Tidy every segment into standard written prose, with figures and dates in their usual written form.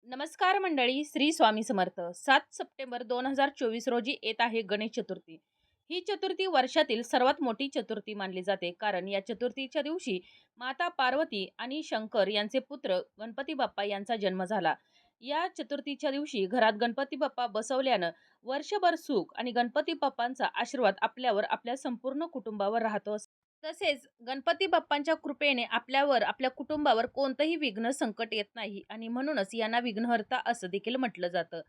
नमस्कार मंडळी, श्री स्वामी समर्थ. 7 सप्टेंबर 2024 रोजी येत आहे गणेश चतुर्थी. ही चतुर्थी वर्षातील सर्वात मोठी चतुर्थी मानली जाते, कारण या चतुर्थीच्या दिवशी माता पार्वती आणि शंकर यांचे पुत्र गणपती बाप्पा यांचा जन्म झाला. या चतुर्थीच्या दिवशी घरात गणपती बाप्पा बसवल्यानं वर्षभर सुख आणि गणपती बाप्पांचा आशीर्वाद आपल्यावर, आपल्या संपूर्ण कुटुंबावर राहतो. तसेच गणपती बाप्पांच्या कृपेने आपल्यावर, आपल्या कुटुंबावर कोणतंही विघ्न, संकट येत नाही आणि म्हणूनच यांना विघ्नहर्ता असं देखील म्हटलं जातं.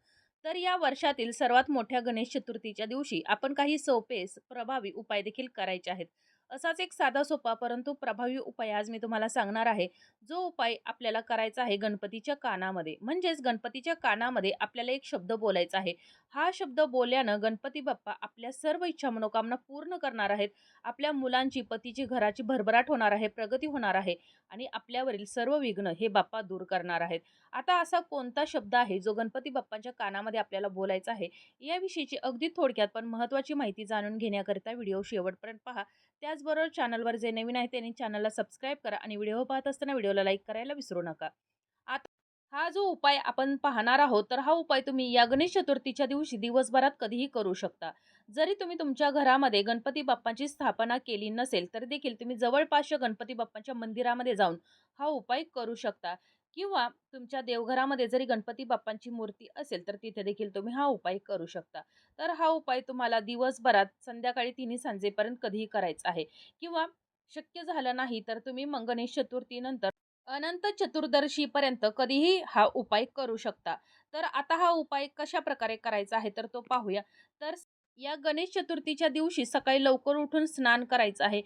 तर या वर्षातील सर्वात मोठ्या गणेश चतुर्थीच्या दिवशी आपण काही सोपे, प्रभावी उपाय देखील करायचे आहेत. असाच एक साधा सोपा परंतु प्रभावी उपाय आज मी तुम्हाला सांगणार आहे. जो उपाय आपल्याला करायचा आहे गणपतीच्या कानामध्ये, म्हणजेच गणपतीच्या कानामध्ये आपल्याला एक शब्द बोलायचा आहे. हा शब्द बोलल्यानं गणपती बाप्पा आपल्या सर्व इच्छा मनोकामना पूर्ण करणार आहेत. आपल्या मुलांची, पतीची, घराची भरभराट होणार आहे, प्रगती होणार आहे आणि आपल्यावरील सर्व विघ्न हे बाप्पा दूर करणार आहेत. आता असा कोणता शब्द आहे जो गणपती बाप्पांच्या कानामध्ये आपल्याला बोलायचा आहे, याविषयीची अगदी थोडक्यात पण महत्त्वाची माहिती जाणून घेण्याकरिता व्हिडिओ शेवटपर्यंत पहा. त्याचबरोबर चॅनलवर जे नवीन आहे त्यांनी चॅनलला सबस्क्राईब करा आणि व्हिडिओ पाहत असताना व्हिडिओला लाईक करायला विसरू नका. आता हा जो उपाय आपण पाहणार आहोत, तर हा उपाय तुम्ही या गणेश चतुर्थीच्या दिवशी दिवसभरात कधीही करू शकता. जरी तुम्ही तुमच्या घरामध्ये गणपती बाप्पांची स्थापना केली नसेल, तर देखील तुम्ही जवळपासच्या गणपती बाप्पांच्या मंदिरामध्ये जाऊन हा उपाय करू शकता. किंवा तुमच्या देवघरामध्ये जरी गणपती बाप्पांची मूर्ती असेल, तर तिथे देखील तुम्ही हा उपाय करू शकता. तर हा उपाय तुम्हाला दिवसभरात संध्याकाळी 3 सांजेपर्यंत कधीही करायचा आहे. किंवा शक्य झालं नाही, तर तुम्ही मग गणेश चतुर्थीनंतर अनंत चतुर्दशीपर्यंत कधीही हा उपाय करू शकता. तर आता हा उपाय कशाप्रकारे करायचा आहे तर तो पाहूया. तर या गणेश चतुर्थीच्या दिवशी सकाळी लवकर उठून स्नान करायचं आहे.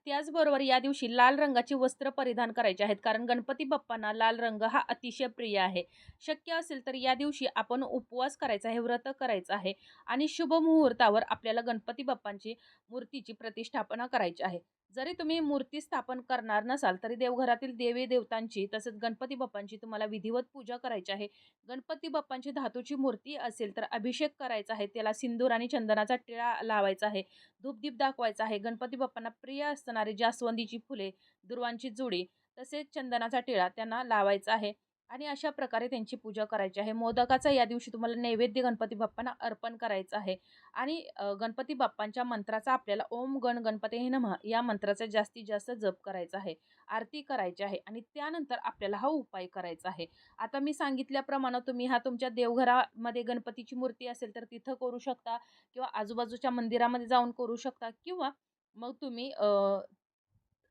त्याचबरोबर या दिवशी लाल रंगाची वस्त्र परिधान करायची आहेत, कारण गणपती बाप्पांना लाल रंग हा अतिशय प्रिय आहे. शक्य असेल तर या दिवशी आपण उपवास करायचा आहे, व्रत करायचं आहे आणि शुभ मुहूर्तावर आपल्याला गणपती बाप्पांची मूर्तीची प्रतिष्ठापना करायची आहे. जरी तुम्ही मूर्ती स्थापन करणार नसाल, तरी देवघरातील देवी देवतांची तसेच गणपती बाप्पांची तुम्हाला विधिवत पूजा करायची आहे. गणपती बाप्पांची धातूची मूर्ती असेल तर अभिषेक करायचा आहे, त्याला सिंदूर आणि चंदनाचा टिळा लावायचा आहे, धूपदीप दाखवायचा आहे. गणपती बाप्पांना प्रिय असणारी जास्वंदीची फुले, दुर्वांची जुडी तसेच चंदनाचा टिळा त्यांना लावायचा आहे आणि अशा प्रकारे त्यांची पूजा करायची आहे. मोदकाचा या दिवशी तुम्हाला नैवेद्य गणपती बाप्पांना अर्पण करायचं आहे आणि गणपती बाप्पांच्या मंत्राचा आपल्याला ओम गण गणपतीने नमः या मंत्राचा जास्तीत जास्त जप करायचा आहे, आरती करायची आहे आणि त्यानंतर आपल्याला हा उपाय करायचा आहे. आता मी सांगितल्याप्रमाणे तुम्ही हा तुमच्या देवघरामध्ये गणपतीची मूर्ती असेल तर तिथं करू शकता किंवा आजूबाजूच्या मंदिरामध्ये जाऊन करू शकता किंवा मग तुम्ही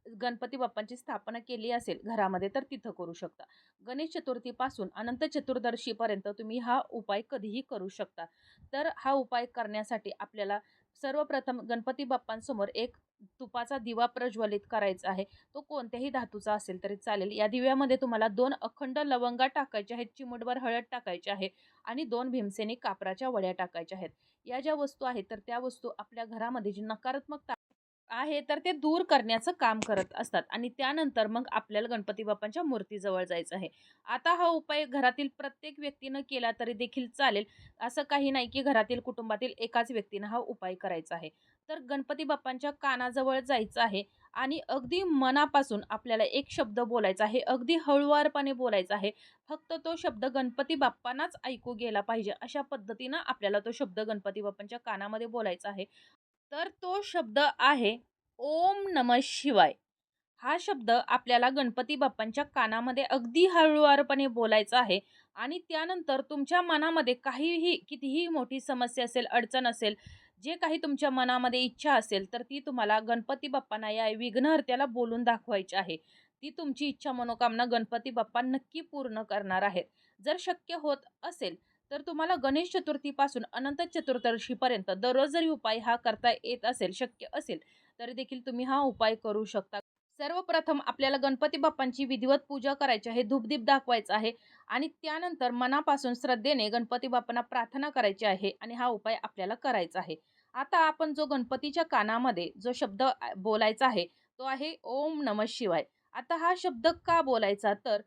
गणपती बाप्पांची स्थापना केली असेल घरामध्ये तर तिथं करू शकता. गणेश चतुर्थीपासून अनंत चतुर्दशीपर्यंत तुम्ही हा उपाय कधीही करू शकता. तर हा उपाय करण्यासाठी आपल्याला सर्वप्रथम गणपती बाप्पांसमोर एक तुपाचा दिवा प्रज्वलित करायचा आहे. तो कोणत्याही धातूचा असेल तरी चालेल. या दिव्यामध्ये तुम्हाला 2 अखंड लवंगा टाकायच्या आहेत, चिमूटभर हळद टाकायची आहे आणि 2 भीमसेनी कापराच्या वड्या टाकायच्या आहेत. या ज्या वस्तू आहेत तर त्या वस्तू आपल्या घरामध्ये जी नकारात्मक आहे तर ते दूर करण्याचं काम करत असतात आणि त्यानंतर मग आपल्याला गणपती बाप्पांच्या मूर्तीजवळ जायचं आहे. आता हा उपाय घरातील प्रत्येक व्यक्तीनं केला तरी देखील चालेल. असं काही नाही की घरातील कुटुंबातील एकाच व्यक्तीनं हा उपाय करायचा आहे. तर गणपती बाप्पांच्या कानाजवळ जायचं आहे आणि अगदी मनापासून आपल्याला एक शब्द बोलायचा आहे. अगदी हळुवारपणे बोलायचा आहे. फक्त तो शब्द गणपती बाप्पांनाच ऐकू गेला पाहिजे. अशा पद्धतीनं आपल्याला तो शब्द गणपती बाप्पांच्या कानामध्ये बोलायचा आहे. तर तो शब्द आहे ओम नमः शिवाय. हा शब्द आपल्याला गणपती बाप्पांच्या कानामध्ये अगदी हळुवारपणे बोलायचा आहे आणि त्यानंतर तुमच्या मनामध्ये काहीही, कितीही मोठी समस्या असेल, अडचण असेल, जे काही तुमच्या मनामध्ये इच्छा असेल, तर ती तुम्हाला गणपती बाप्पांना या विघ्नहर्त्याला बोलून दाखवायची आहे. ती तुमची इच्छा मनोकामना गणपती बाप्पा नक्की पूर्ण करणार आहेत. जर शक्य होत असेल, तर तुम्हाला गणेश चतुर्थीपासून अनंत चतुर्दशीपर्यंत दररोज जरी उपाय हा करता येत असेल, शक्य असेल, तरी देखील तुम्ही हा उपाय करू शकता. सर्वप्रथम आपल्याला गणपती बाप्पांची विधिवत पूजा करायची आहे, धूपदीप दाखवायचा आहे आणि त्यानंतर मनापासून श्रद्धेने गणपती बाप्पांना प्रार्थना करायची आहे आणि हा उपाय आपल्याला करायचा आहे. आता आपण जो गणपतीच्या कानामध्ये जो शब्द बोलायचा आहे, तो आहे ओम नमः शिवाय. आता हा शब्द का बोलायचा तर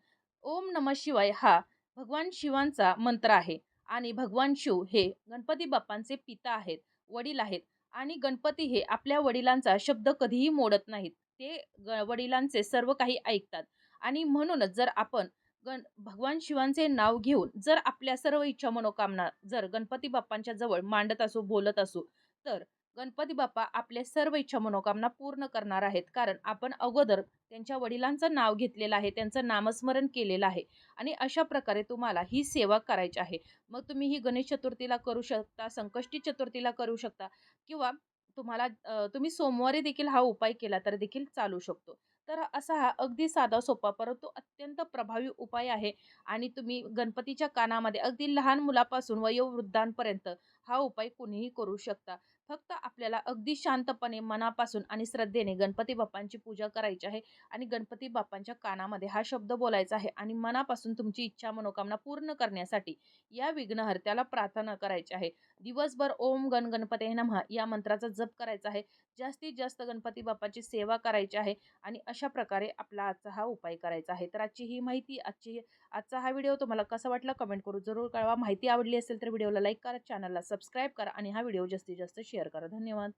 ओम नमः शिवाय हा भगवान शिवांचा मंत्र आहे आणि भगवान शिव हे गणपती बाप्पांचे पिता आहेत, वडील आहेत आणि गणपती हे आपल्या वडिलांचा शब्द कधीही मोडत नाहीत. ते वडिलांचे सर्व काही ऐकतात आणि म्हणूनच जर आपण भगवान शिवांचे नाव घेऊन जर आपल्या सर्व इच्छा मनोकामना जर गणपती बाप्पांच्या जवळ मांडत असू, बोलत असू, तर गणपती बाप्पा आपल्या सर्व इच्छा मनोकामना पूर्ण करणार आहेत. कारण आपण अगोदर त्यांच्या वडिलांचं नाव घेतलेलं आहे, त्यांचं नामस्मरण केलेलं आहे आणि अशा प्रकारे तुम्हाला ही सेवा करायची आहे. मग तुम्ही ही गणेश चतुर्थीला करू शकता, संकष्टी चतुर्थीला करू शकता किंवा तुम्ही सोमवारी देखील हा उपाय केला तर देखील चालू शकतो. तर असा हा अगदी साधा सोपा परंतु अत्यंत प्रभावी उपाय आहे आणि तुम्ही गणपतीच्या कानामध्ये अगदी लहान मुलापासून वयोवृद्धांपर्यंत हा उपाय कुणीही करू शकता. फक्त आपल्याला अगदी शांतपणे मनापासून आणि श्रद्धेने गणपती बाप्पांची पूजा करायची आहे आणि गणपती बाप्पांच्या कानामध्ये हा शब्द बोलायचा आहे आणि मनापासून तुमची इच्छा मनोकामना पूर्ण करण्यासाठी या विघ्नहर्त्याला प्रार्थना करायची आहे. दिवसभर ओम गण गणपते नमः या मंत्राचा जप करायचा आहे. जास्तीत जास्त गणपती बाप्पाची सेवा करायची आहे आणि अशा प्रकारे आपला आजचा हा उपाय करायचा आहे. तर आजचा हा व्हिडिओ तुम्हाला कसा वाटला कमेंट करून जरूर कळवा. माहिती आवडली असेल तर व्हिडिओला लाईक करा, चॅनलला सबस्क्राईब करा आणि हा व्हिडिओ जास्तीत जास्त शेअर करा. धन्यवाद.